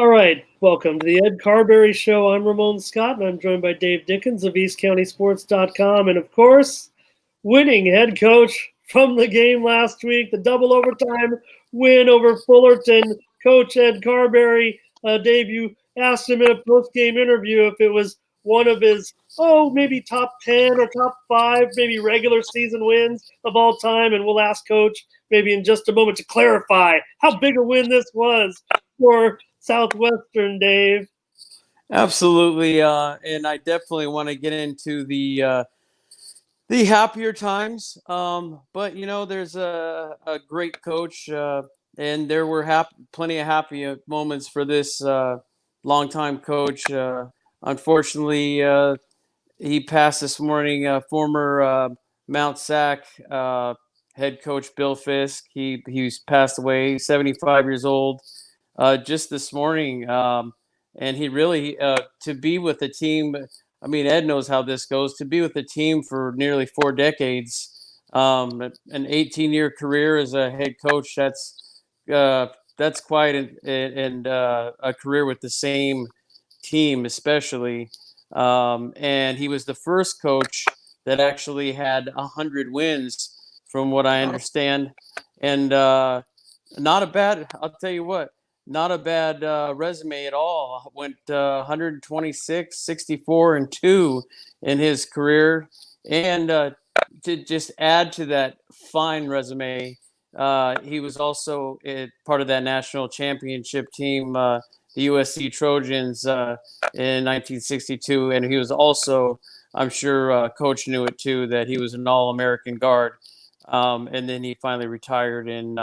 All right, welcome to the Ed Carberry Show. I'm Ramon Scott, and I'm joined by Dave Dickens of EastCountySports.com, and of course, winning head coach from the game last week, the double overtime win over Fullerton, Coach Ed Carberry. Dave, you asked him in a post-game interview if it was one of his, maybe top 10 or top 5, maybe regular season wins of all time, and we'll ask Coach maybe in just a moment to clarify how big a win this was for Southwestern, Dave. Absolutely, and I definitely want to get into the happier times. But there's a great coach, and there were plenty of happy moments for this longtime coach. Unfortunately, he passed this morning. Former Mount Sac head coach Bill Fisk. He's passed away, 75 years old, just this morning. And he really to be with the team. I mean, Ed knows how this goes. To be with the team for nearly 4 decades, an 18-year career as a head coach. That's quite a career with the same team, especially. And he was the first coach that actually had 100 wins, from what I understand, and not a bad. I'll tell you what, not a bad resume at all. Went 126, 64, and 2 in his career. And to just add to that fine resume, he was also part of that national championship team, the USC Trojans, in 1962. And he was also, I'm sure Coach knew it too, that he was an All-American guard. And then he finally retired in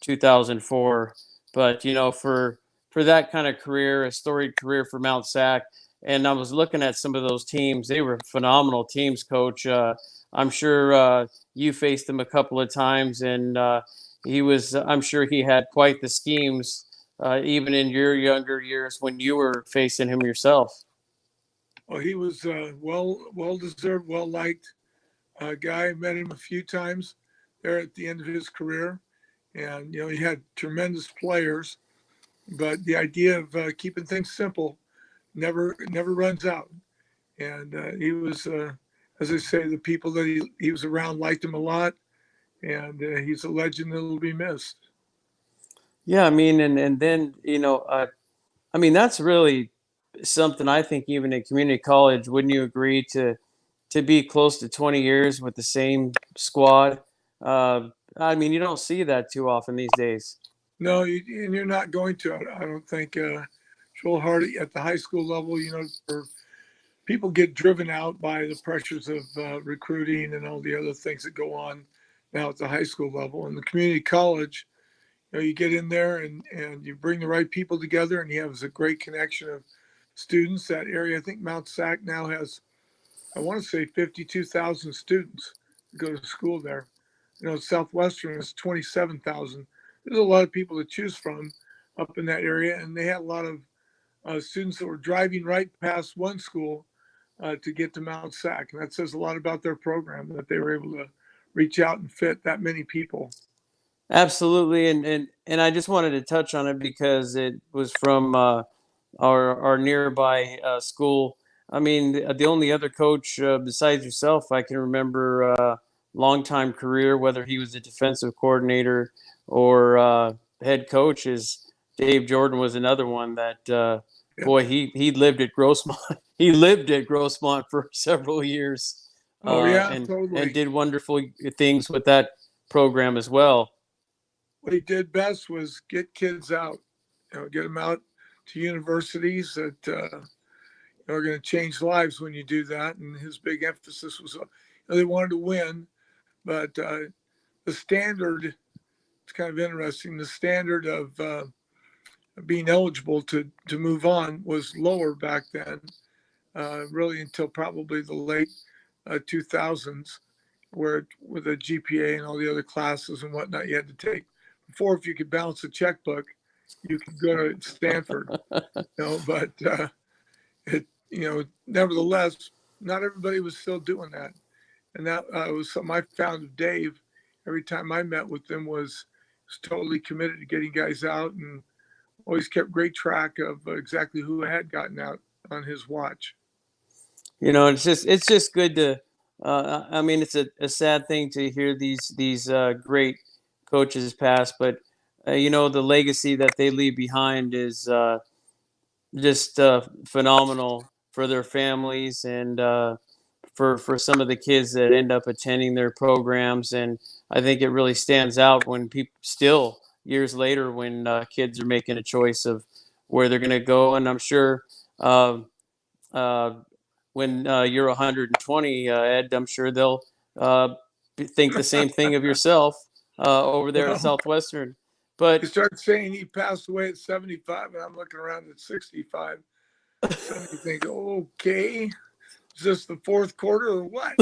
2004. But for that kind of career, a storied career for Mount Sac, and I was looking at some of those teams. They were phenomenal teams, Coach. I'm sure you faced him a couple of times, and I'm sure he had quite the schemes, even in your younger years when you were facing him yourself. Well, he was well deserved, well liked guy. I met him a few times there at the end of his career, and he had tremendous players, but the idea of keeping things simple never runs out. And he was, as I say, the people that he was around liked him a lot, and he's a legend that will be missed. Yeah, I mean, and then I mean, that's really something. I think even at community college, wouldn't you agree, to be close to 20 years with the same squad? I mean, you don't see that too often these days. No, and you're not going to. I don't think. It's real hard at the high school level. For people get driven out by the pressures of recruiting and all the other things that go on now at the high school level. And the community college, you get in there and you bring the right people together, and you have a great connection of students. That area, I think Mount Sac now has, I want to say, 52,000 students that go to school there. Southwestern is 27,000. There's a lot of people to choose from up in that area, and they had a lot of students that were driving right past one school to get to Mount Sac, and that says a lot about their program, that they were able to reach out and fit that many people. Absolutely, and I just wanted to touch on it because it was from our nearby school. I mean, the only other coach besides yourself I can remember long-time career, whether he was a defensive coordinator or head coach, is Dave Jordan. Was another one that boy, he lived at Grossmont. He lived at Grossmont for several years. Oh yeah, and totally. did wonderful things with that program as well. What he did best was get kids out, get them out to universities that are going to change lives when you do that. And his big emphasis was, they wanted to win, but the standard, it's kind of interesting, the standard of being eligible to move on was lower back then, really until probably the late 2000s, where with a GPA and all the other classes and whatnot you had to take. Before, if you could balance a checkbook, you could go to Stanford. But nevertheless, not everybody was still doing that, and that was something I found of Dave. Every time I met with him, was totally committed to getting guys out and always kept great track of exactly who had gotten out on his watch. It's just good to. I mean, it's a sad thing to hear these great coaches pass, but the legacy that they leave behind is just phenomenal for their families and for some of the kids that end up attending their programs. And I think it really stands out when people still years later when kids are making a choice of where they're going to go. And I'm sure uh, uh, when you're 120, Ed, I'm sure they'll think the same thing of yourself over there at Well, Southwestern. you But start saying he passed away at 75, and I'm looking around at 65. So you think, okay, is this the fourth quarter or what?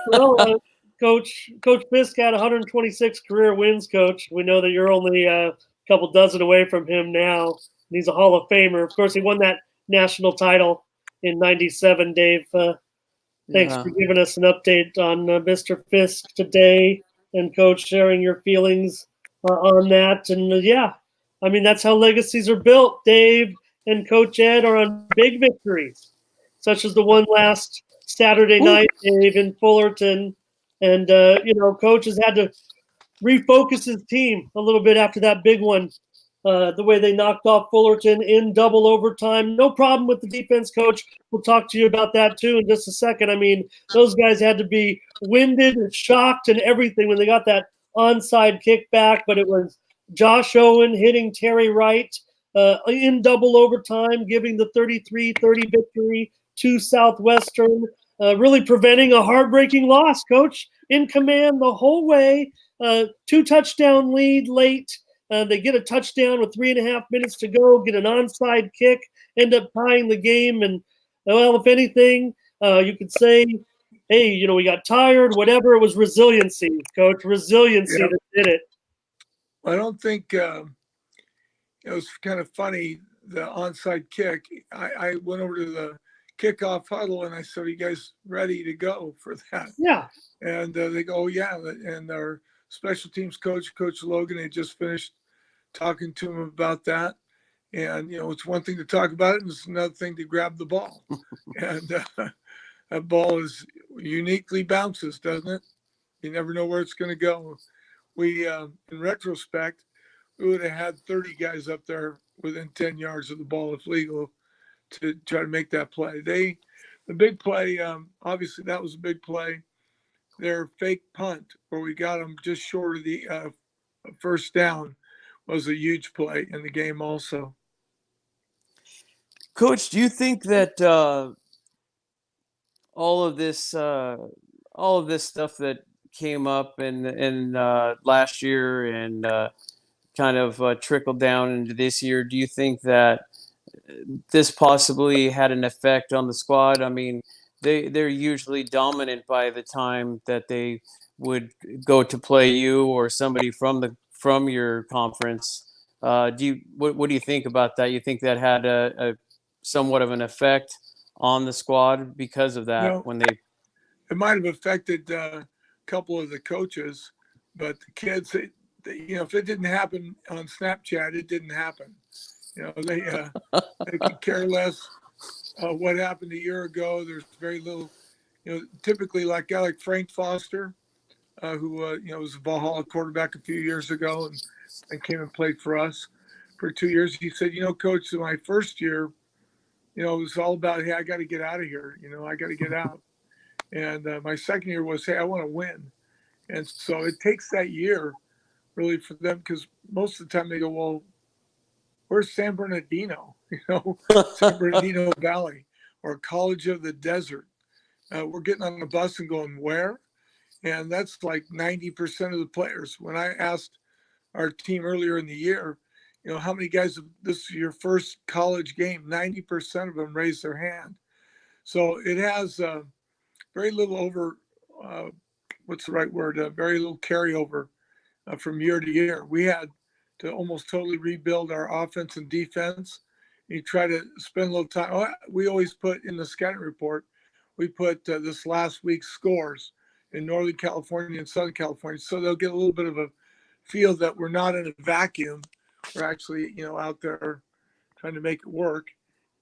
Well, Coach Fisk had 126 career wins. Coach, we know that you're only a couple dozen away from him now. He's a Hall of Famer. Of course, he won that national title in '97. Dave, thanks yeah. for giving us an update on Mr. Fisk today, and Coach sharing your feelings on that. And yeah, I mean that's how legacies are built. Dave and Coach Ed are on big victories, such as the one last Saturday night, Dave, in Fullerton. And Coach has had to refocus his team a little bit after that big one. The way they knocked off Fullerton in double overtime. No problem with the defense, Coach. We'll talk to you about that too in just a second. I mean, those guys had to be winded and shocked and everything when they got that onside kick back, but it was Josh Owen hitting Terry Wright in double overtime, giving the 33-30 victory to Southwestern, really preventing a heartbreaking loss, Coach. In command the whole way, 2-touchdown lead late. They get a touchdown with 3.5 minutes to go, get an onside kick, end up tying the game. And, well, if anything, you could say, hey, we got tired, whatever. It was resiliency, Coach, resiliency that did it. I don't think it was kind of funny, the onside kick. I went over to the kickoff huddle and I said, are you guys ready to go for that? Yeah. And they go, oh, yeah. And our special teams coach, Coach Logan, had just finished talking to him about that. And, it's one thing to talk about it, and it's another thing to grab the ball. And that ball uniquely bounces, doesn't it? You never know where it's going to go. We, in retrospect, we would have had 30 guys up there within 10 yards of the ball if legal to try to make that play. The big play, obviously that was a big play. Their fake punt where we got them just short of the first down was a huge play in the game also. Coach, do you think that all of this stuff that came up in last year and kind of trickled down into this year, do you think that this possibly had an effect on the squad? I mean, they're usually dominant by the time that they would go to play you or somebody from your conference. What do you think about that? You think that had a somewhat of an effect on the squad because of that when they? It might have affected a couple of the coaches, but the kids, if it didn't happen on Snapchat, it didn't happen. They could care less what happened a year ago. There's very little, typically like a guy like Frank Foster, who was a Valhalla quarterback a few years ago and came and played for us for 2 years. He said, Coach, in my first year, it was all about, hey, I got to get out of here. I got to get out. And my second year was, hey, I want to win. And so it takes that year really for them, because most of the time they go, well, where's San Bernardino? San Bernardino Valley or College of the Desert. We're getting on the bus and going, where? And that's like 90% of the players. When I asked our team earlier in the year, how many guys, this is your first college game, 90% of them raised their hand. So it has very little what's the right word? Very little carryover from year to year. We had to almost totally rebuild our offense and defense. You try to spend a little time. We always put in the scouting report, we put this last week's scores in Northern California and Southern California, so they'll get a little bit of a feel that we're not in a vacuum. are actually, out there trying to make it work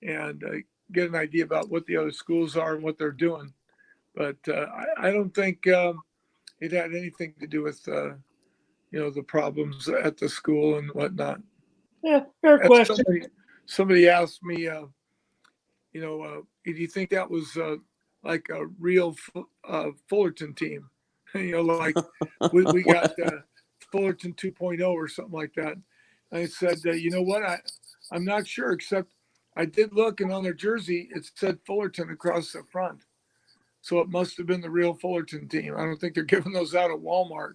and get an idea about what the other schools are and what they're doing. But I don't think it had anything to do with, the problems at the school and whatnot. Yeah, fair And question. somebody asked me, do you think that was like a real Fullerton team? Like we got Fullerton 2.0 or something like that. And I said, you know what? I'm not sure, except I did look, and on their jersey, it said Fullerton across the front. So it must have been the real Fullerton team. I don't think they're giving those out at Walmart.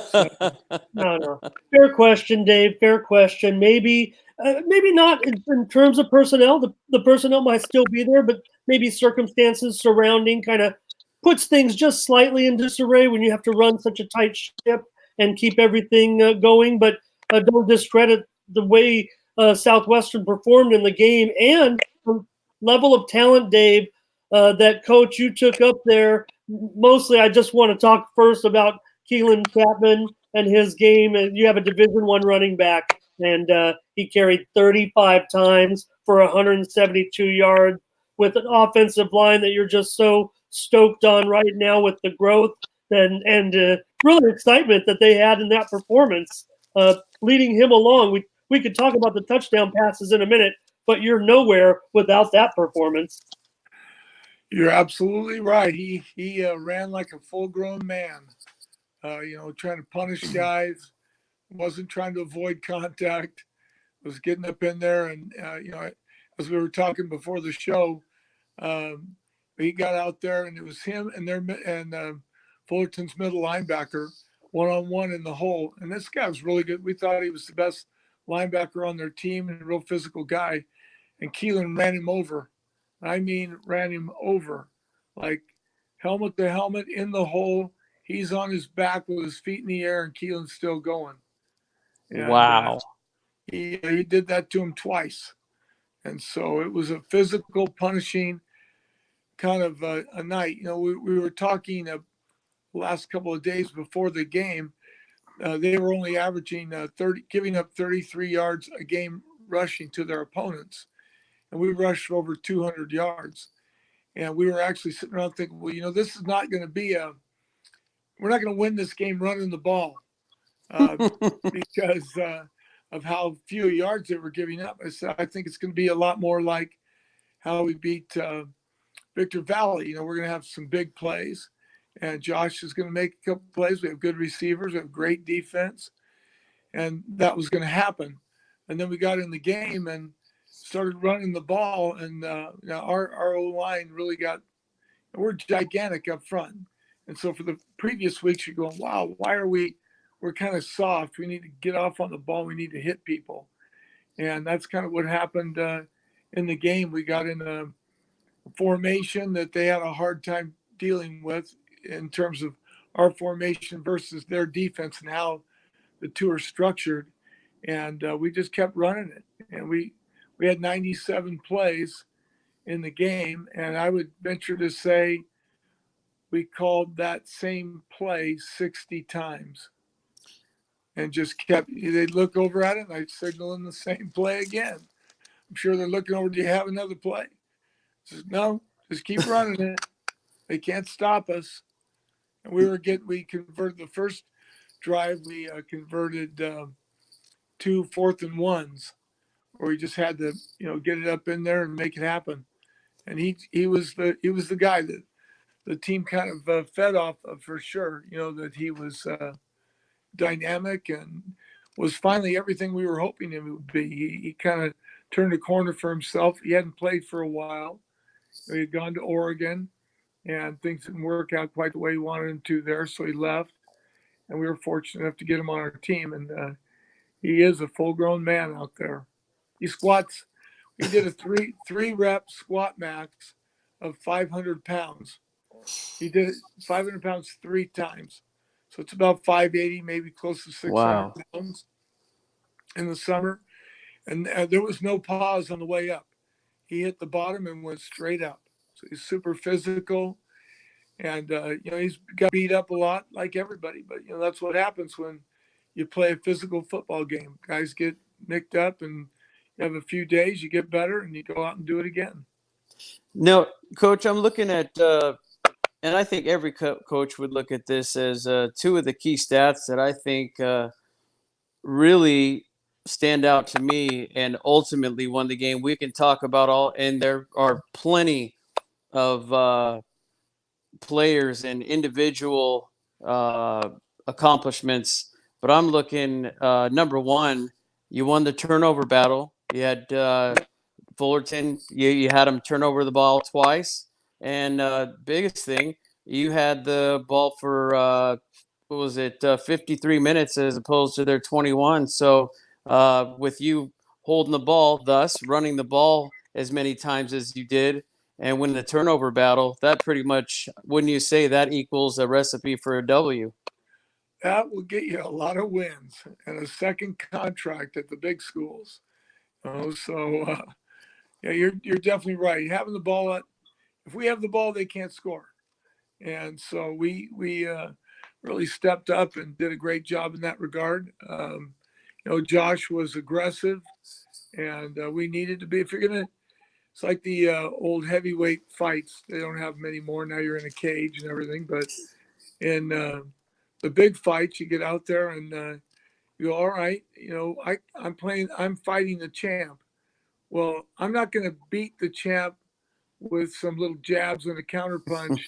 So, No. Fair question, Dave. Fair question. Maybe not in terms of personnel. The personnel might still be there, but maybe circumstances surrounding kind of puts things just slightly in disarray when you have to run such a tight ship and keep everything going. But don't discredit the way Southwestern performed in the game and the level of talent, Dave, that coach you took up there. Mostly, I just want to talk first about Keelan Chapman and his game. And you have a Division I running back, and he carried 35 times for 172 yards with an offensive line that you're just so stoked on right now with the growth and really excitement that they had in that performance, leading him along. We could talk about the touchdown passes in a minute, but you're nowhere without that performance. you're absolutely right. He ran like a full-grown man. Trying to punish guys, wasn't trying to avoid contact, was getting up in there. And, as we were talking before the show, he got out there and it was him and Fullerton's middle linebacker one-on-one in the hole. And this guy was really good. We thought he was the best linebacker on their team and a real physical guy. And Keelan ran him over. I mean, ran him over, like helmet to helmet in the hole. He's on his back with his feet in the air, and Keelan's still going. And, Wow. He did that to him twice. And so it was a physical, punishing kind of a night. We were talking the last couple of days before the game. They were only averaging giving up 33 yards a game rushing to their opponents. And we rushed for over 200 yards. And we were actually sitting around thinking, well, this is not going to be we're not going to win this game running the ball because of how few yards they were giving up. I think it's going to be a lot more like how we beat Victor Valley. We're going to have some big plays, and Josh is going to make a couple plays. We have good receivers, we have great defense, and that was going to happen. And then we got in the game and started running the ball, and our O-line really we're gigantic up front. And so for the previous weeks, you're going, wow, why are we're kind of soft. We need to get off on the ball. We need to hit people. And that's kind of what happened in the game. We got in a formation that they had a hard time dealing with in terms of our formation versus their defense and how the two are structured. And we just kept running it. And we had 97 plays in the game. And I would venture to say we called that same play 60 times and just they'd look over at it and I'd signal in the same play again. I'm sure they're looking over, do you have another play? Says, no, just keep running it. They can't stop us. And we converted the first drive. We converted 2 4th and 1s where we just had to, get it up in there and make it happen. And he was the guy that the team kind of fed off of for sure. That he was dynamic and was finally everything we were hoping him would be. He kind of turned a corner for himself. He hadn't played for a while. He had gone to Oregon, and things didn't work out quite the way he wanted him to there, so he left. And we were fortunate enough to get him on our team, and he is a full-grown man out there. He squats. We did a three rep squat max of 500 pounds. He did it 500 pounds 3 times. So it's about 580, maybe close to 600 pounds in the summer. And there was no pause on the way up. He hit the bottom and went straight up. So he's super physical. And, he's got beat up a lot like everybody. But, that's what happens when you play a physical football game. Guys get nicked up and you have a few days, you get better, and you go out and do it again. No, Coach, I'm looking at, and I think every coach would look at this as two of the key stats that I think really stand out to me and ultimately won the game. We can talk about all, and there are plenty of players and individual accomplishments, but I'm looking number one. You won the turnover battle. You had Fullerton. You had him turn over the ball twice, and biggest thing, you had the ball for what was it, 53 minutes as opposed to their 21. So with you holding the ball, thus running the ball as many times as you did, and win the turnover battle, that pretty much, wouldn't you say that equals a recipe for a W? That will get you a lot of wins and a second contract at the big schools. Yeah, you're definitely right. Having the ball, if we have the ball, they can't score, and so we really stepped up and did a great job in that regard. Josh was aggressive, and we needed to be. If you're gonna, it's like the old heavyweight fights. They don't have them anymore. Now you're in a cage and everything, but in the big fights, you get out there and you go, all right. I'm fighting the champ. Well, I'm not going to beat the champ with some little jabs and a counter punch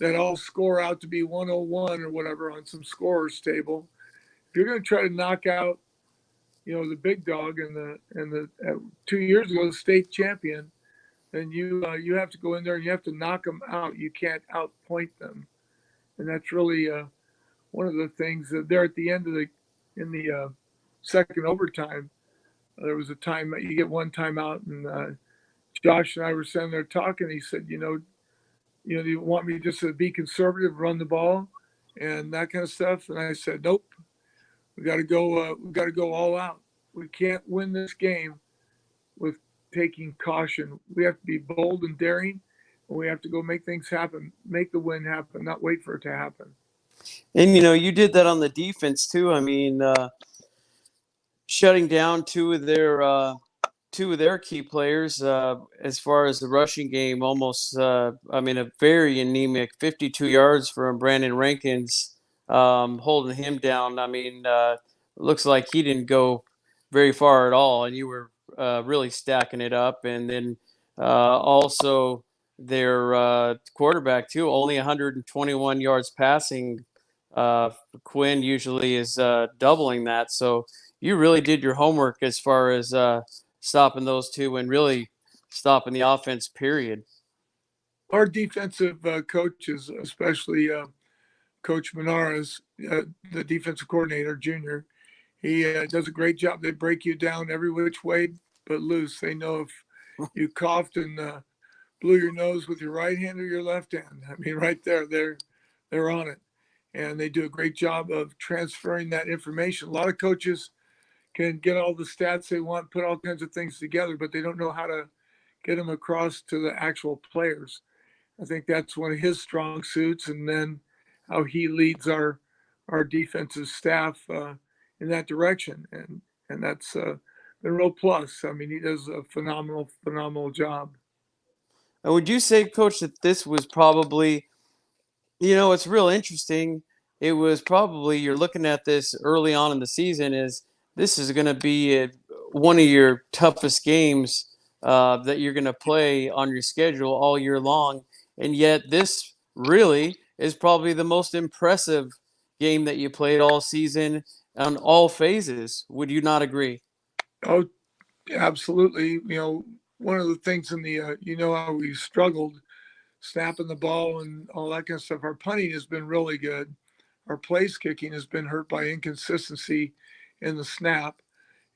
that all score out to be 101 or whatever on some scorer's table. If you're going to try to knock out, the big dog and the 2 years ago the state champion, then you have to go in there and you have to knock them out. You can't outpoint them, and that's really one of the things that there at the end of the second overtime. There was a time you get one timeout, and Josh and I were sitting there talking. He said, do you want me just to be conservative, run the ball, and that kind of stuff? And I said, nope. We got to go. We got to go all out. We can't win this game with taking caution. We have to be bold and daring, and we have to go make things happen, make the win happen, not wait for it to happen. And you did that on the defense too. I mean, shutting down two of their key players as far as the rushing game. Almost, a very anemic 52 yards from Brandon Rankins, holding him down. I mean, looks like he didn't go very far at all, and you were really stacking it up. And then also their quarterback too, only 121 yards passing. Quinn usually is doubling that, so you really did your homework as far as stopping those two and really stopping the offense, period. Our defensive coaches, especially Coach Menares, the defensive coordinator, junior, he does a great job. They break you down every which way but loose. They know if you coughed and blew your nose with your right hand or your left hand. I mean, right there, they're on it. And they do a great job of transferring that information. A lot of coaches can get all the stats they want, put all kinds of things together, but they don't know how to get them across to the actual players. I think that's one of his strong suits, and then how he leads our defensive staff in that direction, and that's been a real plus. I mean, he does a phenomenal job. And would you say, Coach, that this was probably, it's real interesting. It was probably, you're looking at this early on in the season, is this is going to be one of your toughest games that you're going to play on your schedule all year long. And yet this really is probably the most impressive game that you played all season on all phases. Would you not agree? Oh, absolutely. One of the things in the, how we struggled snapping the ball and all that kind of stuff. Our punting has been really good. Our place kicking has been hurt by inconsistency in the snap.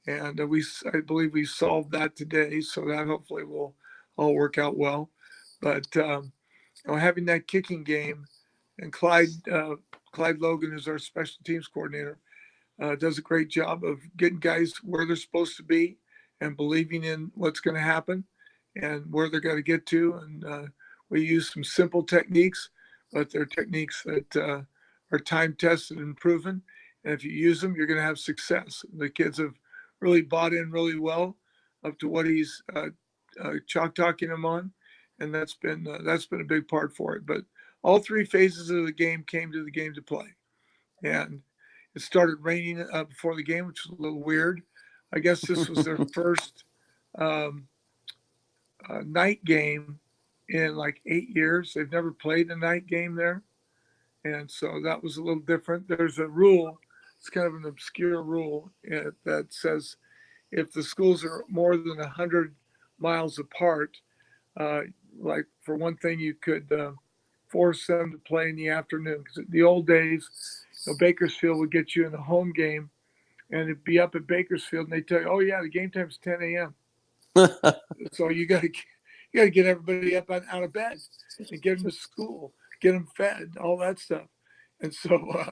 And I believe we solved that today. So that hopefully will all work out well. But having that kicking game, and Clyde Logan is our special teams coordinator, does a great job of getting guys where they're supposed to be and believing in what's going to happen and where they're going to get to. And we use some simple techniques, but they're techniques that are time tested and proven. And if you use them, you're going to have success. The kids have really bought in really well up to what he's chalk talking him on, and that's been a big part for it. But all three phases of the game came to the game to play, and it started raining before the game, which was a little weird. I guess this was their first night game in like 8 years. They've never played a night game there, and so that was a little different. There's a rule. It's kind of an obscure rule that says if the schools are more than 100 miles apart, like for one thing, you could force them to play in the afternoon. Because the old days, Bakersfield would get you in a home game, and it'd be up at Bakersfield, and they tell you, "Oh yeah, the game time's 10 a.m." So you got to get everybody up out of bed and get them to school, get them fed, all that stuff. And so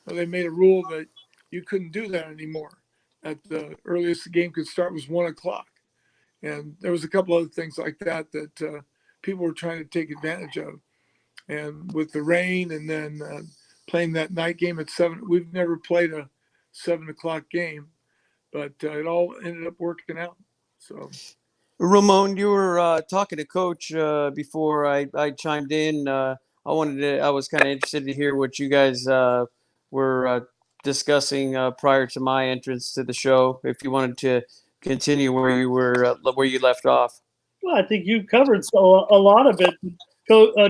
they made a rule that you couldn't do that anymore. At the earliest the game could start was 1:00, and there was a couple other things like that people were trying to take advantage of. And with the rain, and then playing that night game at 7, we've never played a 7:00 game, but it all ended up working out. So. Ramon, you were talking to Coach before I chimed in. I was kind of interested to hear what you guys were discussing prior to my entrance to the show. If you wanted to continue where you left off. Well, I think you covered a lot of it.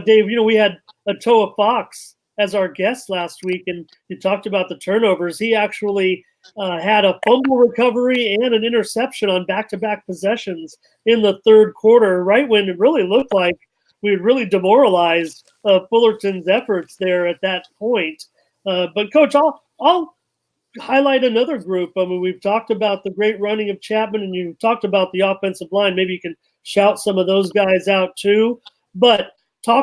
Dave, we had Atoa Fox as our guest last week, and you talked about the turnovers. He actually had a fumble recovery and an interception on back-to-back possessions in the third quarter, right when it really looked like we had really demoralized Fullerton's efforts there at that point. But, Coach, I'll highlight another group. I mean, we've talked about the great running of Chapman, and you talked about the offensive line. Maybe you can shout some of those guys out too. But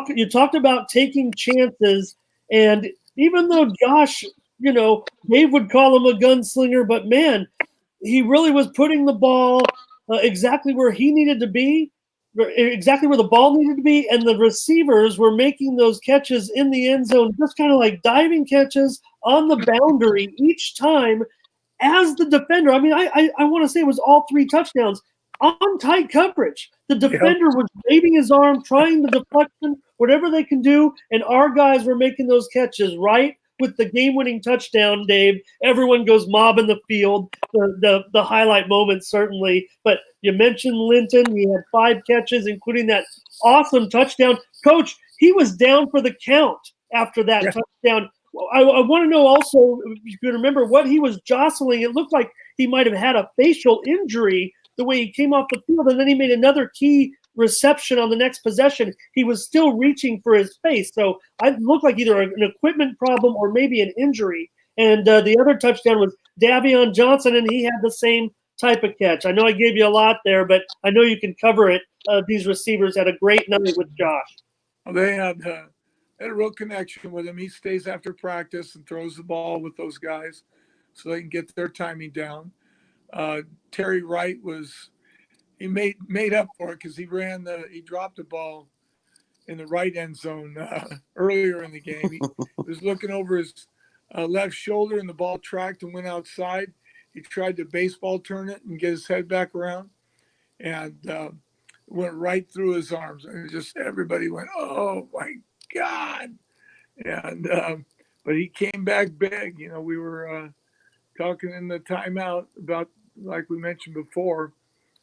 you talked about taking chances, and even though Josh, Dave would call him a gunslinger, but man, he really was putting the ball exactly where he needed to be, exactly where the ball needed to be, and the receivers were making those catches in the end zone, just kind of like diving catches on the boundary each time as the defender. I mean, I want to say it was all 3 touchdowns on tight coverage. The defender was waving his arm, trying the deflection, whatever they can do, and our guys were making those catches right with the game-winning touchdown, Dave. Everyone goes mobbing the field, the highlight moment certainly. But you mentioned Linton. He had 5 catches, including that awesome touchdown. Coach, he was down for the count after that touchdown. I want to know also, if you can remember, what he was jostling. It looked like he might have had a facial injury the way he came off the field, and then he made another key reception on the next possession. He was still reaching for his face. So it looked like either an equipment problem or maybe an injury. And the other touchdown was Davion Johnson, and he had the same type of catch. I know I gave you a lot there, but I know you can cover it. These receivers had a great night with Josh. Well, they had a real connection with him. He stays after practice and throws the ball with those guys so they can get their timing down. Terry Wright he made up for it because he dropped the ball in the right end zone earlier in the game. He was looking over his left shoulder, and the ball tracked and went outside. He tried to baseball turn it and get his head back around, and went right through his arms. And just everybody went, "Oh my God!" And but he came back big. We were talking in the timeout about, like we mentioned before,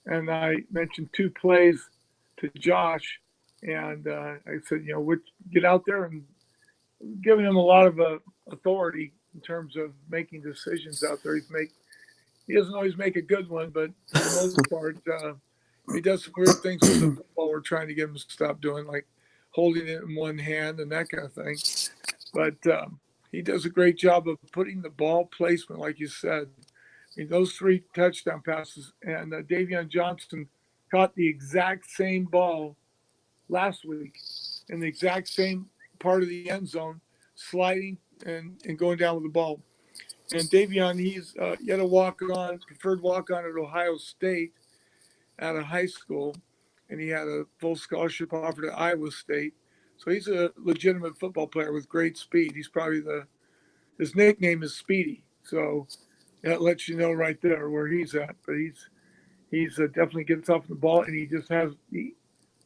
and I mentioned 2 plays to Josh, and I said, get out there, and giving him a lot of authority in terms of making decisions out there. He doesn't always make a good one, but for the most part, he does some weird things with the football. We're trying to get him to stop doing, like holding it in one hand and that kind of thing. But he does a great job of putting the ball placement, like you said. I mean, those 3 touchdown passes, and Davion Johnson caught the exact same ball last week in the exact same part of the end zone, sliding and going down with the ball. And Davion, he's yet a preferred walk-on at Ohio State out of high school, and he had a full scholarship offer to Iowa State. So he's a legitimate football player with great speed. He's probably his nickname is Speedy. So That lets you know right there where he's at. But he's definitely gets off the ball, and he just has the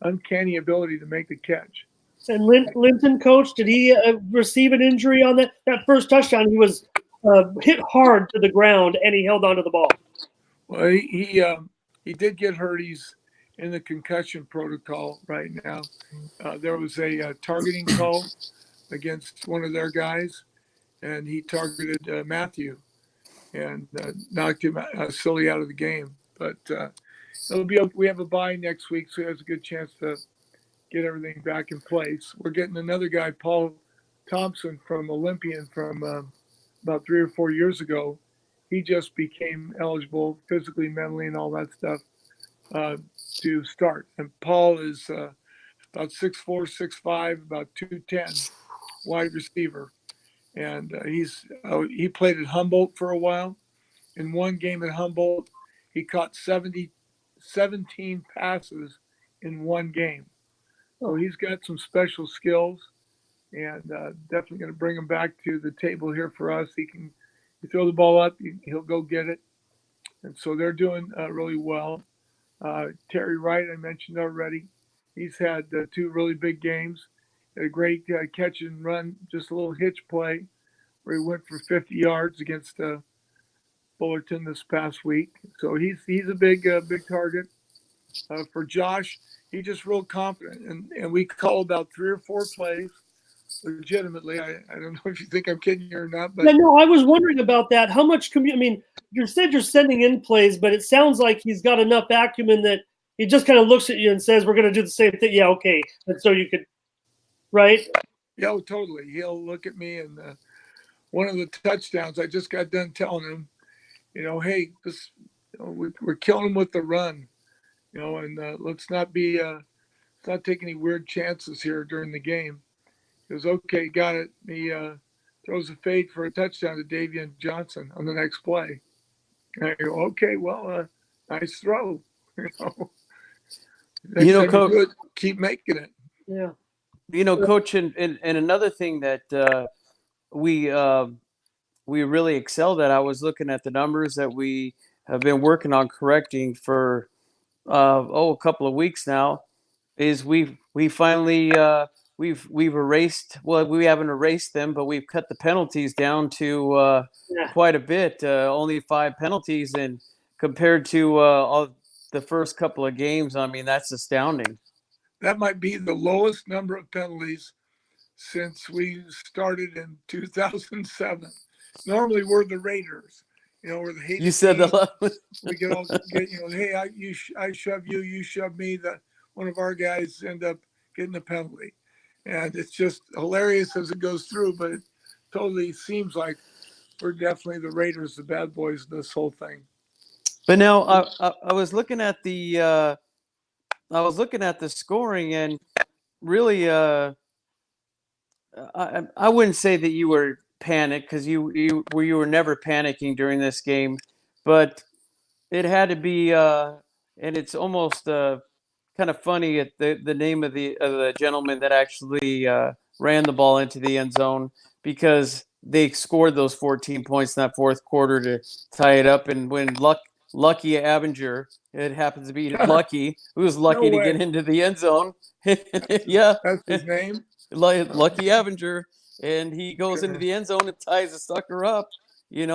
uncanny ability to make the catch. And Linton, coach, did he receive an injury on that first touchdown? He was hit hard to the ground, and he held onto the ball. Well, he did get hurt. He's in the concussion protocol right now. There was a targeting call against one of their guys, and he targeted Matthew and knocked him silly out of the game. But we have a bye next week, so he has a good chance to get everything back in place. We're getting another guy, Paul Thompson from Olympian from about 3 or 4 years ago. He just became eligible physically, mentally, and all that stuff to start. And Paul is about 6'4", 6'5", about 210, wide receiver. And he played at Humboldt for a while. In one game at Humboldt, he caught 17 passes in one game. So he's got some special skills, and definitely going to bring him back to the table here for us. You throw the ball up, he'll go get it. And so they're doing really well. Terry Wright, I mentioned already. He's had 2 really big games. Had a great catch and run, just a little hitch play where he went for 50 yards against Fullerton this past week. So he's a big target. For Josh, he's just real confident. And we call about 3 or 4 plays legitimately. I don't know if you think I'm kidding you or not. But yeah, no, I was wondering about that. How much you said you're sending in plays, but it sounds like he's got enough acumen that he just kind of looks at you and says, we're going to do the same thing. Yeah, okay. And so you could, right? Yeah, totally. He'll look at me, and one of the touchdowns, I just got done telling him, hey, we're killing him with the run, and let's not take any weird chances here during the game. He goes, okay, got it. He throws a fade for a touchdown to Davian Johnson on the next play. And I go, okay, well, nice throw. Next time Coach, you do it, keep making it. Yeah. Coach, and another thing that we really excelled at. I was looking at the numbers that we have been working on correcting for a couple of weeks now. Is we finally we've erased. Well, we haven't erased them, but we've cut the penalties down to quite a bit. Only 5 penalties, and compared to all the first couple of games, I mean, that's astounding. That might be the lowest number of penalties since we started in 2007. Normally, we're the Raiders. We're the hate. You said the we get all get. Hey, I shove you, you shove me. That one of our guys end up getting a penalty, and it's just hilarious as it goes through. But it totally seems like we're definitely the Raiders, the bad boys in this whole thing. But now I was looking at the scoring, and really I wouldn't say that you were panicked, because you were never panicking during this game, but it had to be and it's almost kind of funny at the name of the gentleman that actually ran the ball into the end zone, because they scored those 14 points in that fourth quarter to tie it up. And when Lucky Abinger, it happens to be Lucky, who was lucky to get into the end zone. Yeah, that's his name. Lucky Abinger, and he goes into the end zone and ties the sucker up. And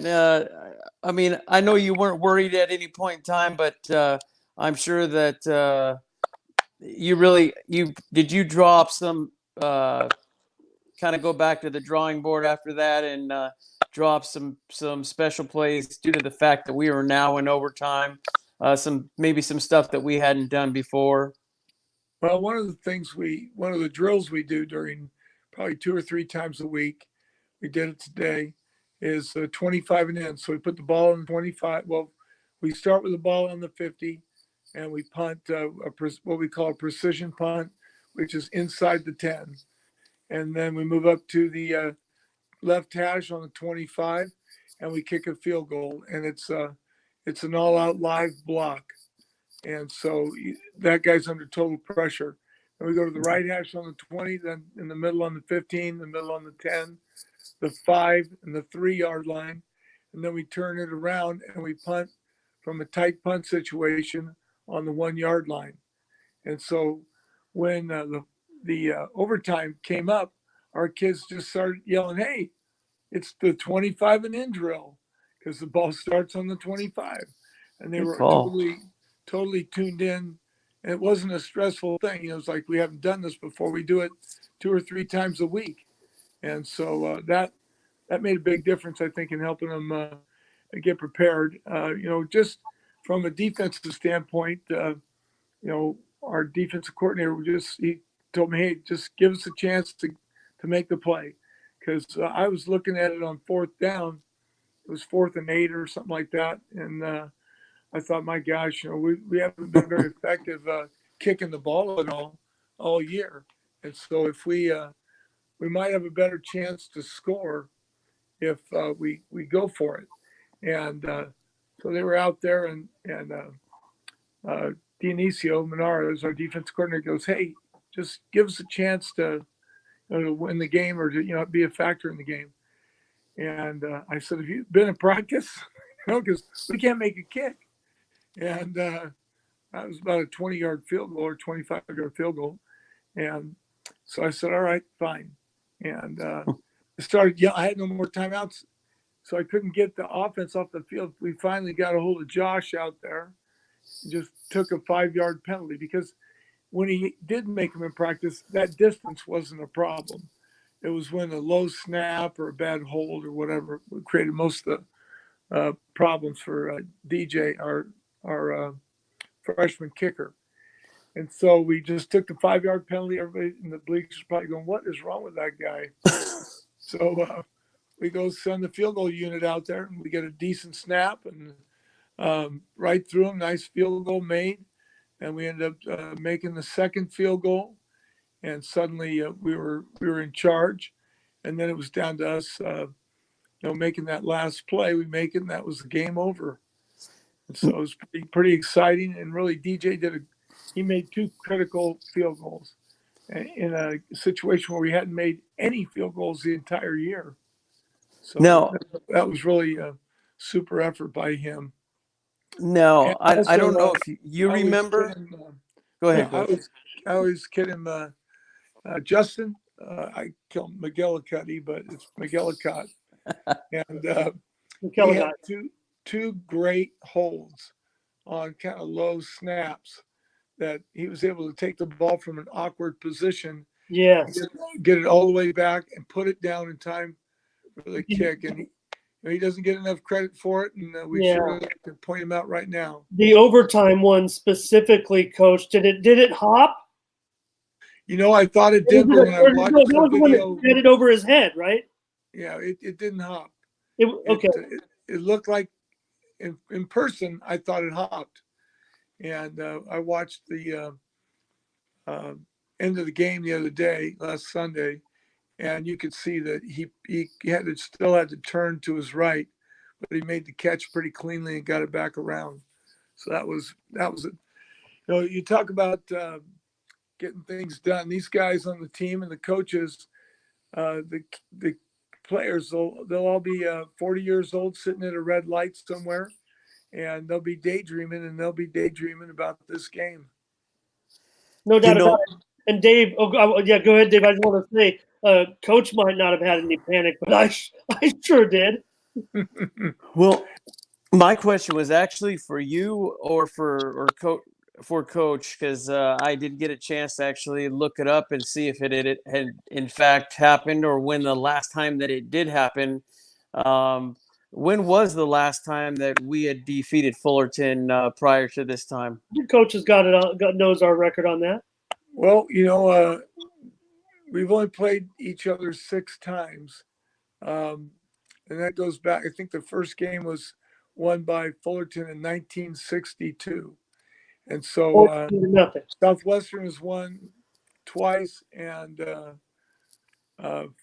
I mean, I know you weren't worried at any point in time, but I'm sure that did you drop some kind of go back to the drawing board after that and drop some special plays due to the fact that we were now in overtime, maybe some stuff that we hadn't done before. Well, one of the drills we do during probably 2 or 3 times a week, we did it today, is 25 and in. So we put the ball in 25. Well, we start with the ball on the 50, and we punt what we call a precision punt, which is inside the 10. And then we move up to the left hash on the 25, and we kick a field goal. And it's an all-out live block. And so that guy's under total pressure. And we go to the right hash on the 20, then in the middle on the 15, the middle on the 10, the 5, and the 3 yard line. and then we turn it around and we punt from a tight punt situation on the 1 yard line. And so when the overtime came up, our kids just started yelling, "Hey, it's the 25 and in drill," because the ball starts on the 25. And they Good were call. totally tuned in. And it wasn't a stressful thing. It was like, we haven't done this before. We do it 2 or 3 times a week. And so that made a big difference, I think, in helping them get prepared. Just from a defensive standpoint, our defensive coordinator he told me, "Hey, just give us a chance to make the play," because I was looking at it on 4th down. It was 4th and 8 or something like that, and I thought, my gosh, we haven't been very effective kicking the ball at all year, and so if we might have a better chance to score if we go for it. And so they were out there, and Dionisio Monara, our defense coordinator, goes, "Hey, just give us a chance to, to win the game, or to be a factor in the game." And I said, "Have you been in practice?" Because we can't make a kick. And that was about a 20-yard field goal or 25-yard field goal. And so I said, "All right, fine." And I started yelling. I had no more timeouts, so I couldn't get the offense off the field. We finally got a hold of Josh out there and just took a 5-yard penalty, because when he did make them in practice, that distance wasn't a problem. It was when a low snap or a bad hold or whatever created most of the problems for DJ, our freshman kicker. And so we just took the 5-yard penalty. Everybody in the bleachers was probably going, "What is wrong with that guy?" So we go send the field goal unit out there, and we get a decent snap, and right through them, nice field goal made. And we ended up making the second field goal, and suddenly we were in charge. And then it was down to us, making that last play. We make it, and that was the game over. And so it was pretty exciting. And really, DJ he made 2 critical field goals in a situation where we hadn't made any field goals the entire year. So Now, that was really a super effort by him. now Also, I don't know if you remember. Go ahead, I Coach. always kid him, Justin. I call him McGillicuddy, but it's McGillicott. And he had two great holds on kind of low snaps that he was able to take the ball from an awkward position, Yes, get it all the way back and put it down in time for the kick. And he doesn't get enough credit for it, and we sure can point him out right now. The overtime one specifically, Coach, did it hop? I thought it did, but when I watched the video, one that hit it over his head, right? Yeah, it didn't hop. Okay. It looked like in person, I thought it hopped. And I watched the end of the game the other day, last Sunday, and you could see that he still had to turn to his right, but he made the catch pretty cleanly and got it back around. So that was it. You talk about getting things done. These guys on the team and the coaches, the players, they'll all be 40 years old, sitting at a red light somewhere, and they'll be daydreaming about this game. No doubt about it. And Dave, go ahead, Dave. I just want to say, Coach might not have had any panic, but I sure did. Well, my question was actually for you or for Coach, because I did get a chance to actually look it up and see if it had in fact happened, or when the last time that it did happen. When was the last time that we had defeated Fullerton prior to this time? Your coach has got knows our record on that. Well, we've only played each other 6 times. And that goes back, I think the first game was won by Fullerton in 1962. And so Southwestern has won twice, and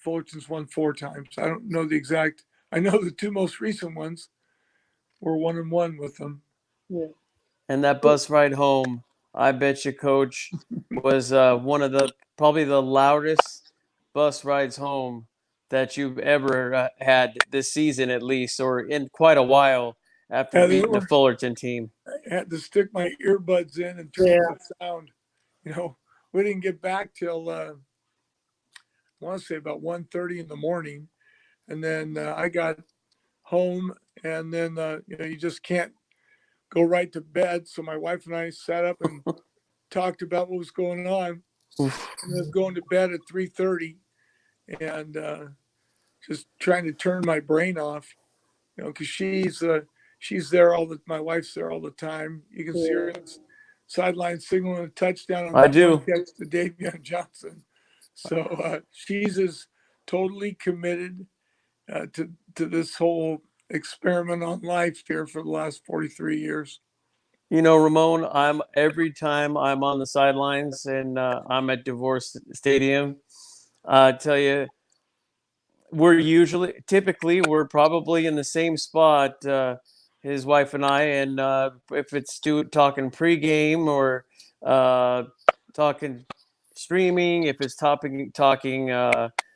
Fullerton's won 4 times. I don't know the exact. I know the 2 most recent ones were 1-1 with them. Yeah. And that bus ride home, I bet you, Coach, was one of probably the loudest bus rides home that you've ever had this season, at least, or in quite a while after beating the Fullerton team. I had to stick my earbuds in and turn off the sound. We didn't get back till I want to say about 1:30 in the morning, and then I got home, and then you just can't go right to bed. So my wife and I sat up and talked about what was going on, and I was going to bed at 3:30, and just trying to turn my brain off, because she's there my wife's there all the time. You can see her sideline signaling a touchdown on I do. catch to Davion Johnson. So she's as totally committed to this whole experiment on life here for the last 43 years. Ramon, every time I'm on the sidelines and I'm at Divorce Stadium, I tell you, typically we're probably in the same spot, his wife and I, and if it's talking pregame or talking streaming, if it's talking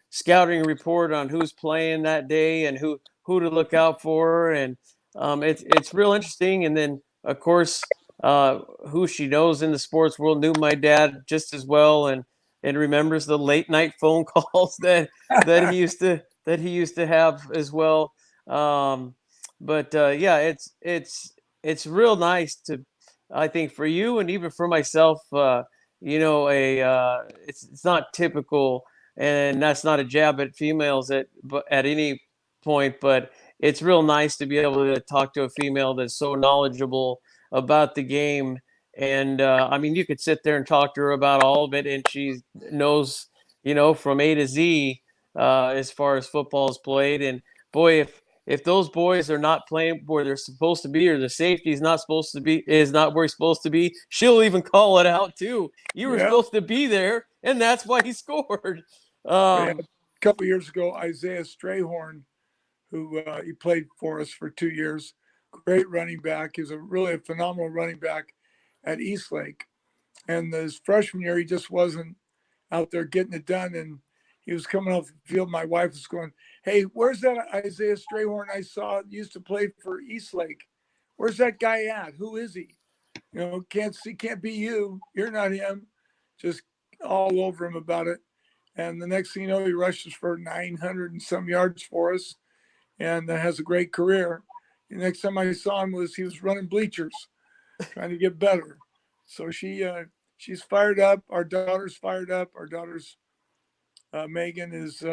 scouting report on who's playing that day and who to look out for, and it's real interesting. And then of course, who she knows in the sports world knew my dad just as well, and remembers the late night phone calls that he used to have as well. Yeah, it's real nice to, I think, for you and even for myself. It's not typical, and that's not a jab at females at any point, but it's real nice to be able to talk to a female that's so knowledgeable about the game. And you could sit there and talk to her about all of it, and she knows, from A to Z, as far as football is played. And boy, if those boys are not playing where they're supposed to be, or the safety is not where he's supposed to be, she'll even call it out too. You were supposed to be there, and that's why he scored. A couple years ago, Isiah Strayhorn, who he played for us for 2 years, great running back. He's really a phenomenal running back at Eastlake. And his freshman year, he just wasn't out there getting it done. And he was coming off the field. My wife was going, "Hey, where's that Isiah Strayhorn I saw used to play for Eastlake? Where's that guy at? Who is he? Can't be you. You're not him." Just all over him about it. And the next thing you know, he rushes for 900 and some yards for us, and has a great career. The next time I saw him he was running bleachers, trying to get better. So she's fired up. Our daughter's fired up. Our daughter's Megan is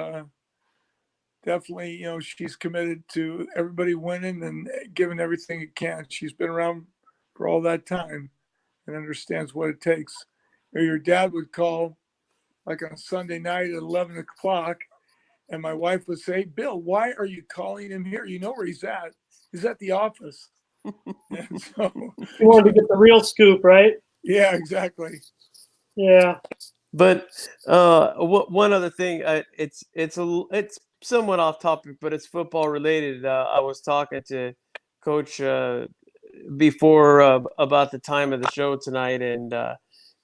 definitely, she's committed to everybody winning and giving everything it can. She's been around for all that time and understands what it takes. Your dad would call like on Sunday night at 11 o'clock, and my wife would say, "Bill, why are you calling him here? You know where he's at. He's at the office." And so you wanted to get the real scoop, right? Yeah, exactly. Yeah. But one other thing, it's somewhat off topic, but it's football related. I was talking to Coach before about the time of the show tonight, and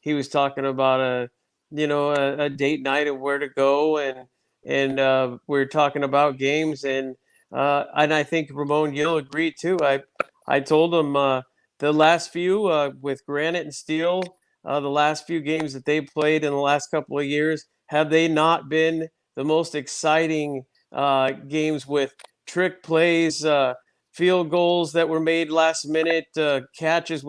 he was talking about a date night and where to go, and we're talking about games, and I think Ramon, you'll agree too. I told him the last few with Granite and Steel. The last few games that they played in the last couple of years, have they not been the most exciting games with trick plays, field goals that were made last minute, catches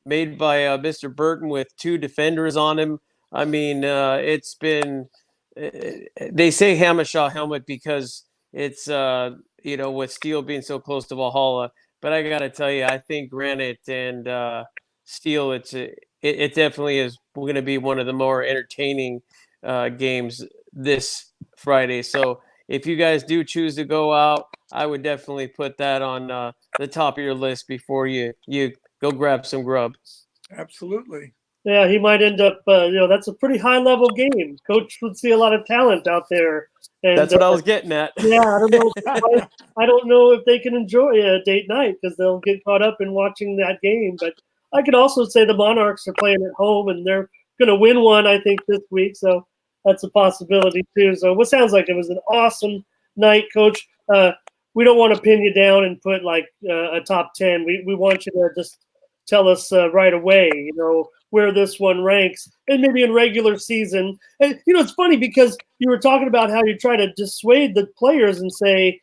made by Mr. Burton with two defenders on him? I mean, it's been. They say Hamishaw helmet because it's with Steel being so close to Valhalla. But I got to tell you, I think Granite and Steel, it definitely is going to be one of the more entertaining games this Friday. So if you guys do choose to go out, I would definitely put that on the top of your list before you go grab some grub. Absolutely. Yeah, he might end up. That's a pretty high level game. Coach would see a lot of talent out there. And that's what I was getting at. Yeah, I don't know. I don't know if they can enjoy a date night because they'll get caught up in watching that game. But I could also say the Monarchs are playing at home and they're going to win one, I think, this week. So that's a possibility too. So what sounds like it was an awesome night, Coach. We don't want to pin you down and put like a top 10. We want you to just tell us right away, where this one ranks, and maybe in regular season. And it's funny because you were talking about how you try to dissuade the players and say,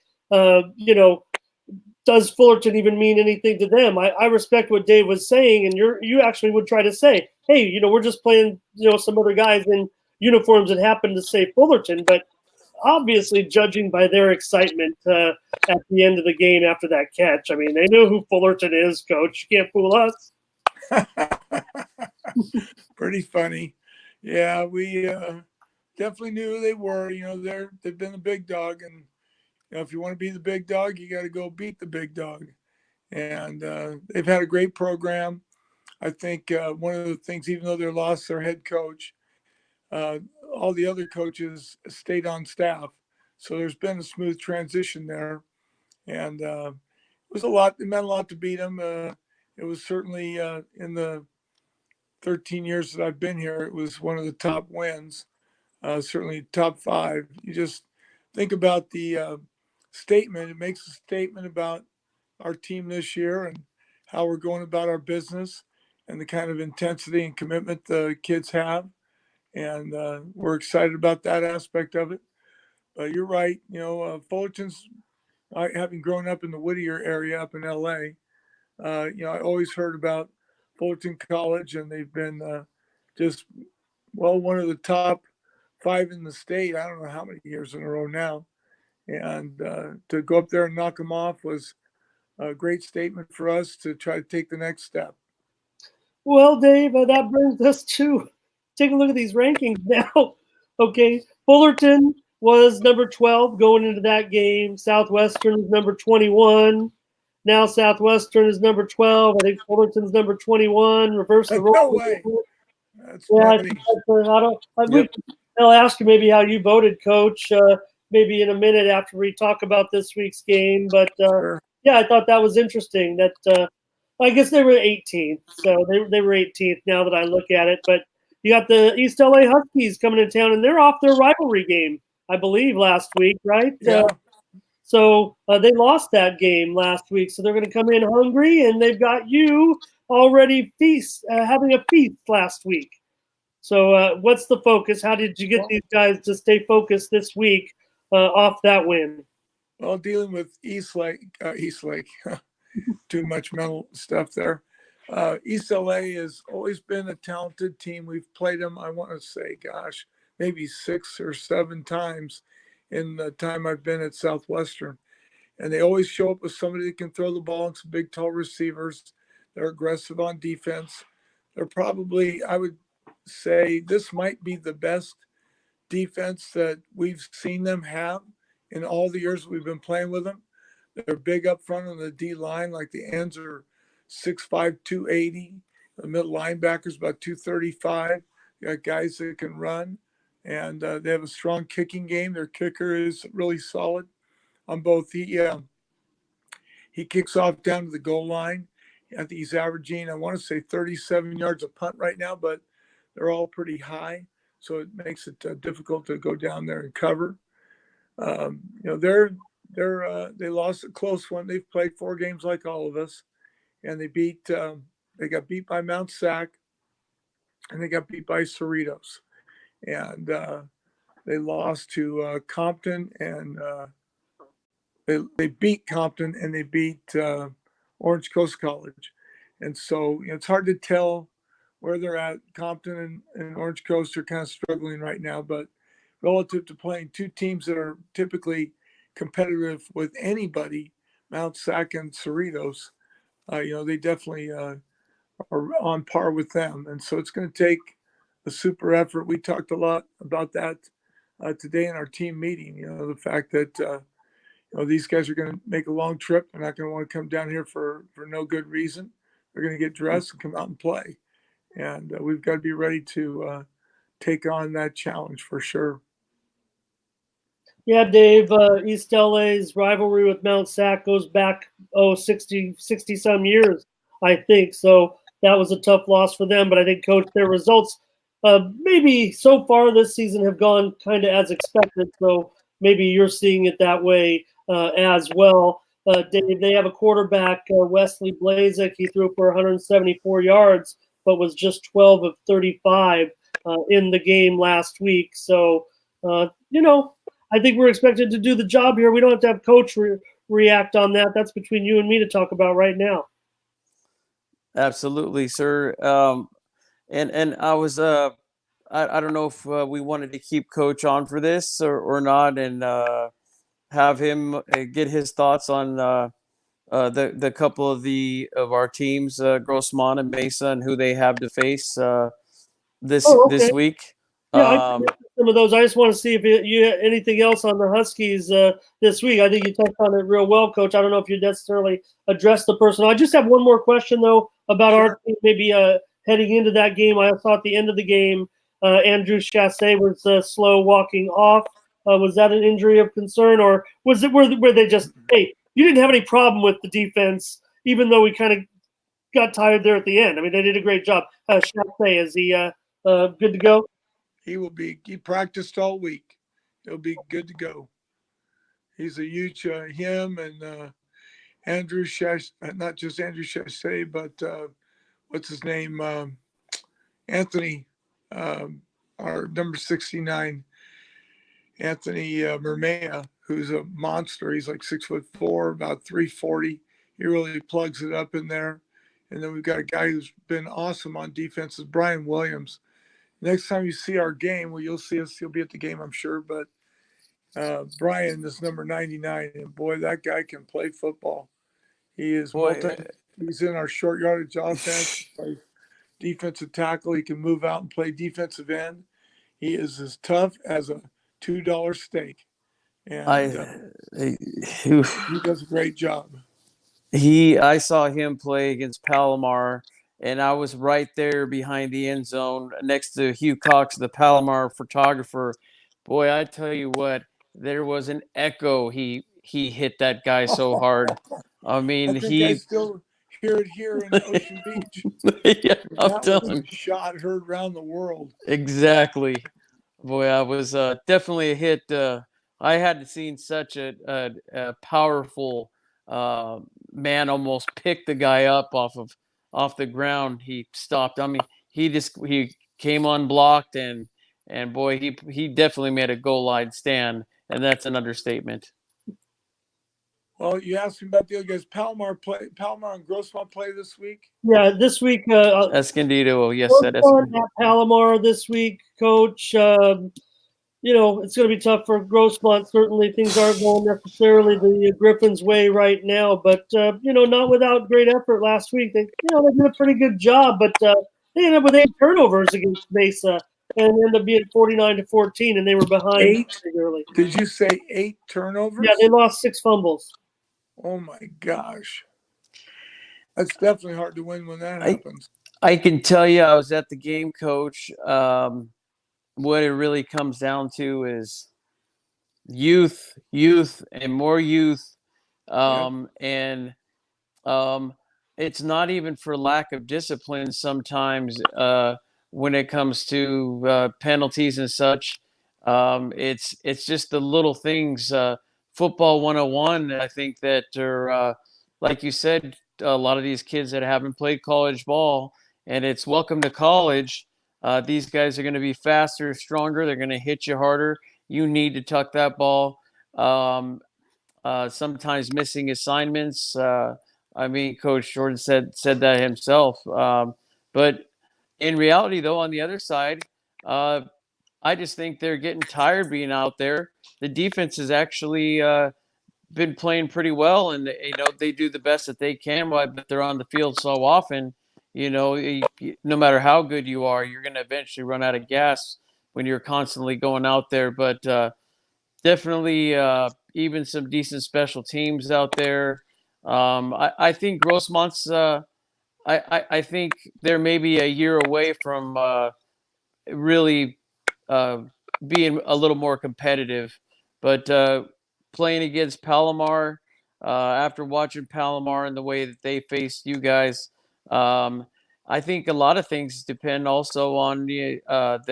does Fullerton even mean anything to them? I respect what Dave was saying, and you actually would try to say, hey, we're just playing, some other guys in uniforms that happen to say Fullerton, but obviously judging by their excitement at the end of the game after that catch. I mean, they know who Fullerton is, Coach. You can't fool us. Pretty funny. Yeah, we definitely knew who they were. They've been the big dog, and if you want to be the big dog, you got to go beat the big dog. And they've had a great program. I think one of the things, even though they lost their head coach, all the other coaches stayed on staff. So there's been a smooth transition there. And it was a lot. It meant a lot to beat them. It was certainly in the 13 years that I've been here, it was one of the top wins, certainly top 5. You just think about the statement. It makes a statement about our team this year and how we're going about our business and the kind of intensity and commitment the kids have. And we're excited about that aspect of it. But you're right. Fullerton's, having grown up in the Whittier area up in LA, I always heard about Fullerton College, and they've been one of the top 5 in the state. I don't know how many years in a row now. And to go up there and knock them off was a great statement for us to try to take the next step. Well, Dave, that brings us to take a look at these rankings now. Okay, Fullerton was number 12 going into that game. Southwestern is number 21. Now Southwestern is number 12. I think Fullerton's number 21. Reverse the role. No way. That's funny. I'll ask you maybe how you voted, Coach, maybe in a minute after we talk about this week's game. But Sure. yeah, I thought that was interesting. That I guess they were 18th, so they were 18th now that I look at it. But you got the East LA Huskies coming to town, and they're off their rivalry game, I believe, last week, right? Yeah. So they lost that game last week, so they're going to come in hungry, and they've got you already having a feast last week. So what's the focus? How did you get these guys to stay focused this week off that win? Well, dealing with East Lake, too much mental stuff there. East LA has always been a talented team. We've played them, I want to say, maybe 6 or 7 times in the time I've been at Southwestern. And they always show up with somebody that can throw the ball and some big, tall receivers. They're aggressive on defense. They're probably, I would say, this might be the best defense that we've seen them have in all the years we've been playing with them. They're big up front on the D line, like the ends are 6'5", 280. The middle linebackers about 235. You got guys that can run, and they have a strong kicking game. Their kicker is really solid on both. He kicks off down to the goal line. I think he's averaging, I want to say 37 yards a punt right now, but they're all pretty high, so it makes it difficult to go down there and cover. They lost a close one. They've played 4 games like all of us, and they got beat by Mount Sac, and they got beat by Cerritos, and they lost to Compton, and they beat Compton, and they beat Orange Coast College, and so it's hard to tell where they're at. Compton and Orange Coast are kind of struggling right now, but relative to playing 2 teams that are typically competitive with anybody, Mount Sac and Cerritos, they definitely are on par with them. And so it's going to take a super effort. We talked a lot about that today in our team meeting, the fact that, these guys are going to make a long trip. They're not going to want to come down here for no good reason. They're going to get dressed and come out and play. And we've got to be ready to take on that challenge for sure. Yeah, Dave, East LA's rivalry with Mount Sac goes back, 60 some years, I think. So that was a tough loss for them. But I think, Coach, their results maybe so far this season have gone kind of as expected. So maybe you're seeing it that way as well. Dave, they have a quarterback, Wesley Blazek. He threw for 174 yards, but was just 12 of 35 in the game last week. So, I think we're expected to do the job here. We don't have to have coach react on that. That's between you and me to talk about right now. Absolutely, sir. And I was I don't know if we wanted to keep Coach on for this or not, and have him get his thoughts on the couple of our teams, Grossmont and Mesa, and who they have to face this week. Yeah, I can get some of those. I just want to see if you had anything else on the Huskies this week. I think you touched on it real well, Coach. I don't know if you necessarily addressed the personnel. I just have one more question, though, about our team maybe heading into that game. I saw at the end of the game, Andrew Chassé was slow walking off. Was that an injury of concern, or was it where they just, hey, you didn't have any problem with the defense, even though we kind of got tired there at the end? I mean, they did a great job. Chassé, is he good to go? He practiced all week. He'll be good to go. He's a huge, him and Andrew Chassé, not just Andrew Chassé, but what's his name? Anthony, our number 69, Anthony Mermea, who's a monster. He's like 6'4", about 340. He really plugs it up in there. And then we've got a guy who's been awesome on defense, is Brian Williams. Next time you see our game, well, you'll see us. He'll be at the game, I'm sure. But Brian is number 99, and boy, that guy can play football. He is he's in our short yardage offense, plays defensive tackle. He can move out and play defensive end. He is as tough as a $2 steak, and he does a great job. I saw him play against Palomar, and I was right there behind the end zone next to Hugh Cox, the Palomar photographer. Boy, I tell you what, there was an echo. He hit that guy so hard. I mean, I still hear it here in Ocean Beach. Yeah, that was a shot heard around the world. Exactly. Boy, I was definitely a hit. I hadn't seen such a powerful man almost pick the guy up off the ground. He stopped. I mean, he came unblocked, and boy, he definitely made a goal line stand, and that's an understatement. Well, you asked me about the other guys. Palomar and Grossmont play this week? Yeah, this week. Escondido, yes, at Palomar this week, Coach. It's going to be tough for Grossmont. Certainly, things aren't going necessarily the Griffins' way right now, but not without great effort last week. They did a pretty good job, but they ended up with 8 turnovers against Mesa and ended up being 49-14, and they were behind 8 early. Did you say 8 turnovers? Yeah, they lost 6 fumbles. Oh my gosh, that's definitely hard to win when that happens. I can tell you, I was at the game, Coach. What it really comes down to is youth, and more youth. And it's not even for lack of discipline sometimes when it comes to penalties and such. It's just the little things. Football 101, I think that are, like you said, a lot of these kids that haven't played college ball, and it's welcome to college. These guys are going to be faster, stronger. They're going to hit you harder. You need to tuck that ball. Sometimes missing assignments. I mean, Coach Jordan said that himself. But in reality, though, on the other side, I just think they're getting tired being out there. The defense has actually been playing pretty well, and they do the best that they can, but they're on the field so often. No matter how good you are, you're going to eventually run out of gas when you're constantly going out there. But definitely even some decent special teams out there. I think Grossmont's I think they're maybe a year away from really being a little more competitive. But playing against Palomar, after watching Palomar and the way that they faced you guys, I think a lot of things depend also on the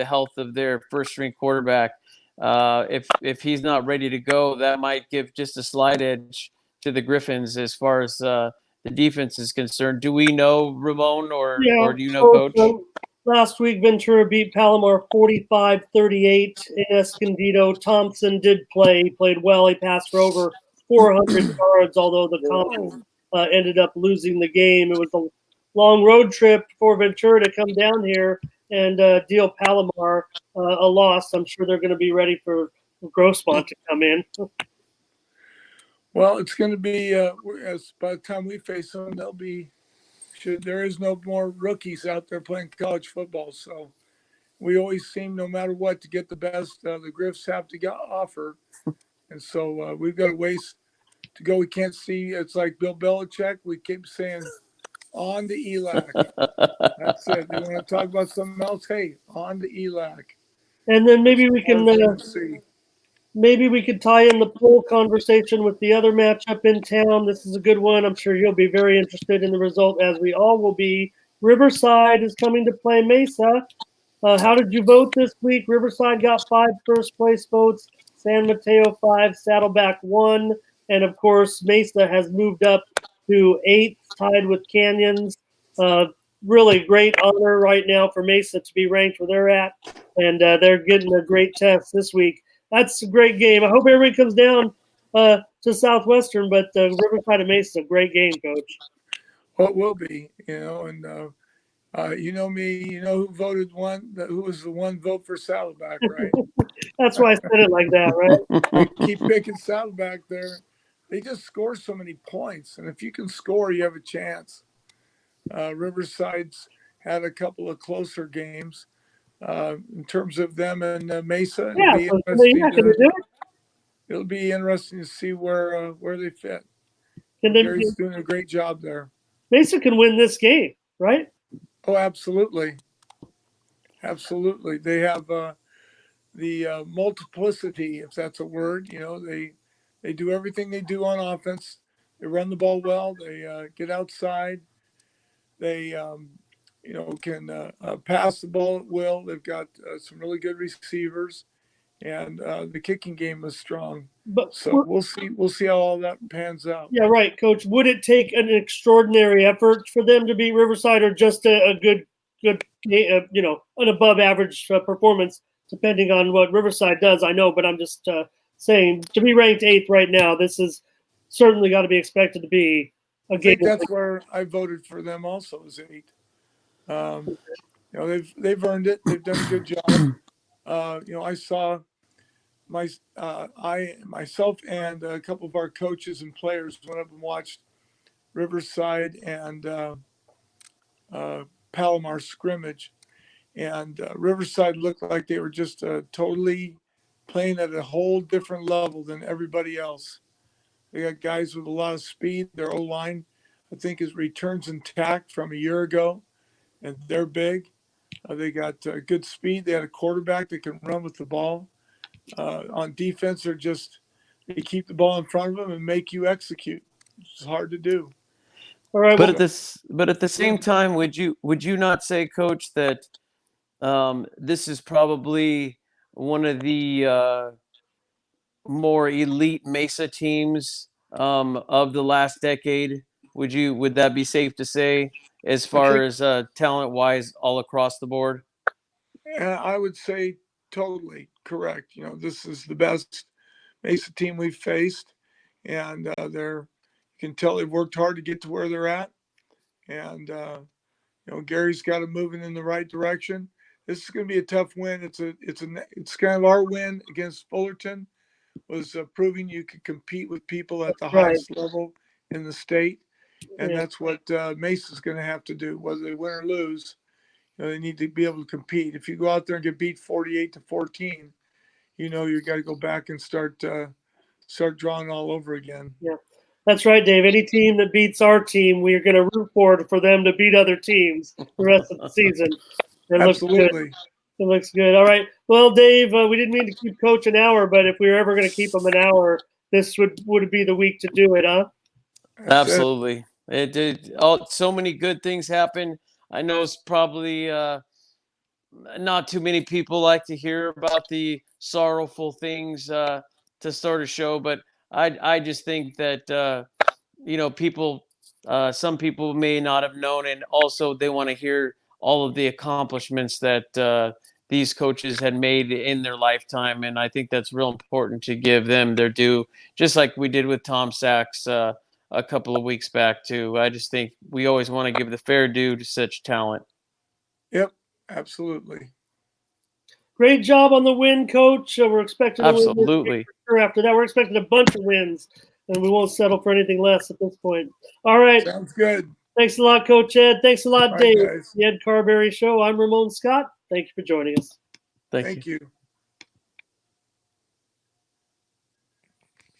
health of their first string quarterback. If he's not ready to go, that might give just a slight edge to the Griffins as far as the defense is concerned. Do we know, Ramon, Yeah. or do you know, So, Coach? last week, Ventura beat Palomar 45-38 in Escondido. Thompson did play. He played well. He passed for over 400 yards, although the Comets ended up losing the game. It was a long road trip for Ventura to come down here and deal Palomar a loss. I'm sure they're going to be ready for Grossmont to come in. Well, it's going to be as by the time we face them, they'll be. There is no more rookies out there playing college football, so we always seem, no matter what, to get the best the Griffs have to offer, and so we've got a ways to go. We can't see. It's like Bill Belichick. We keep saying, on to ELAC. That's it. You want to talk about something else? Hey, on to ELAC. And then maybe we can maybe we could tie in the poll conversation with the other matchup in town. This is a good one. I'm sure you'll be very interested in the result, as we all will be. Riverside is coming to play Mesa. How did you vote this week? Riverside got 5 first-place votes. San Mateo 5, Saddleback 1. And, of course, Mesa has moved up to 8th, tied with Canyons. Really great honor right now for Mesa to be ranked where they're at. And they're getting a great test this week. That's a great game. I hope everybody comes down to Southwestern, but Riverside and Mesa is a great game, Coach. Well, it will be, and you know me, you know who voted who was the one vote for Saddleback, right? That's why I said it like that, right? We keep picking Saddleback there. They just score so many points, and if you can score, you have a chance. Riverside's had a couple of closer games. In terms of them and Mesa, it'll be interesting to see where they fit. Gary's doing a great job there. Mesa can win this game, right? Oh, absolutely. Absolutely. They have the multiplicity, if that's a word. They do everything they do on offense. They run the ball well. They get outside. They can pass the ball at will. They've got some really good receivers, and the kicking game is strong. So we'll see how all that pans out. Yeah, right, Coach. Would it take an extraordinary effort for them to beat Riverside, or just a good, an above average performance, depending on what Riverside does? I know, but I'm just saying, to be ranked 8th right now, this is certainly got to be expected to be a game. I think that's where I voted for them also, as 8th. They've earned it. They've done a good job. I saw myself and a couple of our coaches and players went up and watched Riverside and Palomar scrimmage, and Riverside looked like they were just totally playing at a whole different level than everybody else. They got guys with a lot of speed. Their O-line, I think, is returns intact from a year ago, and they're big. They got good speed. They had a quarterback that can run with the ball. On defense, they keep the ball in front of them and make you execute. It's hard to do. All right. But at the same time, would you not say, Coach, that this is probably one of the more elite Mesa teams of the last decade? Would that be safe to say, as far as talent wise, all across the board? I would say totally correct. This is the best Mesa team we've faced, and you can tell they've worked hard to get to where they're at. And Gary's got them moving in the right direction. This is going to be a tough win. It's kind of our win against Fullerton, was proving you could compete with people at the highest level in the state, and that's what Mesa's going to have to do, whether they win or lose. They need to be able to compete. If you go out there and get beat 48-14, you got to go back and start drawing all over again. Yeah, that's right, Dave. Any team that beats our team, we are going to root for them to beat other teams the rest of the season. Absolutely. It looks good. All right. Well, Dave, we didn't mean to keep Coach an hour, but if we were ever going to keep him an hour, this would be the week to do it, huh? Absolutely. It did. So many good things happen. I know it's probably not too many people like to hear about the sorrowful things to start a show, but I just think that people, some people may not have known, and also they want to hear all of the accomplishments that these coaches had made in their lifetime, and I think that's real important to give them their due, just like we did with Tom Sachs a couple of weeks back too. I just think we always want to give the fair due to such talent. Yep, absolutely. Great job on the win, Coach. We're expecting to win this Absolutely. game for sure. After that, we're expecting a bunch of wins, and we won't settle for anything less at this point. All right. Sounds good. Thanks a lot, Coach Ed. Thanks a lot, All right, Dave. guys. The Ed Carberry Show. I'm Ramon Scott. Thank you for joining us. Thank you. Thank you.